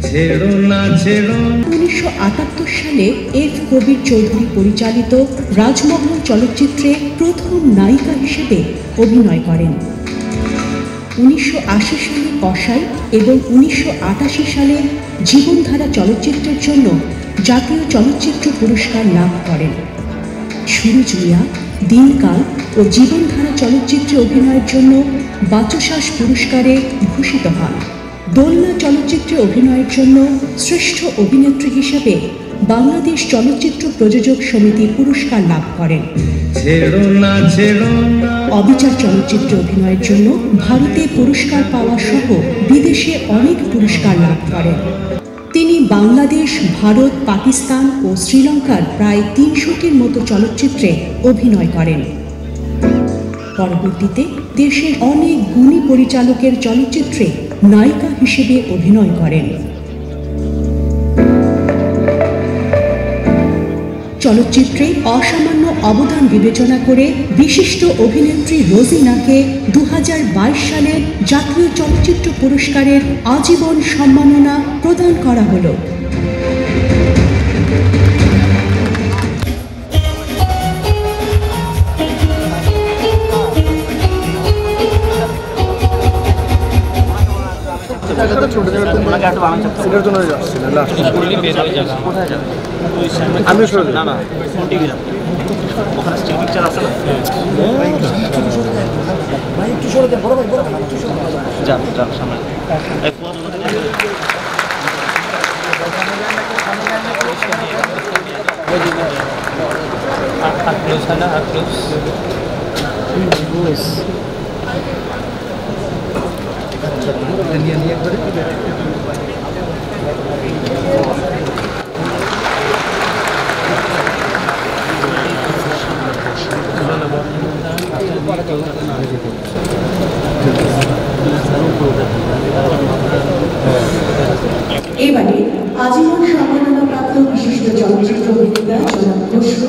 1978 সালে এফ কবির চৌধুরী পরিচালিত রাজমহল চলচ্চিত্রে প্রথম নায়িকা হিসেবে অভিনয় করেন। 1980 সালে কসাই এবং 1988 সালে জীবনধারা চলচ্চিত্রের জন্য জাতীয় চলচ্চিত্র পুরস্কার লাভ করেন। সুরজ মিয়া, দিনকাল ও জীবনধারা চলচ্চিত্রে অভিনয়ের জন্য বাচসাস পুরস্কারে ভূষিত হন। দোলনা চলচ্চিত্রে অভিনয়ের জন্য শ্রেষ্ঠ অভিনেত্রী হিসেবে বাংলাদেশ চলচ্চিত্র প্রযোজক সমিতি পুরস্কার লাভ করেন। অবিচার চলচ্চিত্রে অভিনয়ের জন্য ভারতে পুরস্কার পাওয়া সহ বিদেশে অনেক পুরস্কার লাভ করেন। তিনি বাংলাদেশ, ভারত, পাকিস্তান ও শ্রীলঙ্কার প্রায় 300টির মতো চলচ্চিত্রে অভিনয় করেন। পরবর্তীতে দেশের অনেক গুণী পরিচালকের চলচ্চিত্রে নায়িকা হিসেবে অভিনয় করেন। চলচ্চিত্রে অসামান্য অবদান বিবেচনা করে বিশিষ্ট অভিনেত্রী রোজিনাকে 2022 সালে জাতীয় চলচ্চিত্র পুরস্কারের আজীবন সম্মাননা প্রদান করা হলো। আমি এবারে আজীবন সম্মাননা প্রাপ্ত বিশিষ্ট চলচ্চিত্র অভিনেতা জনাব খসরু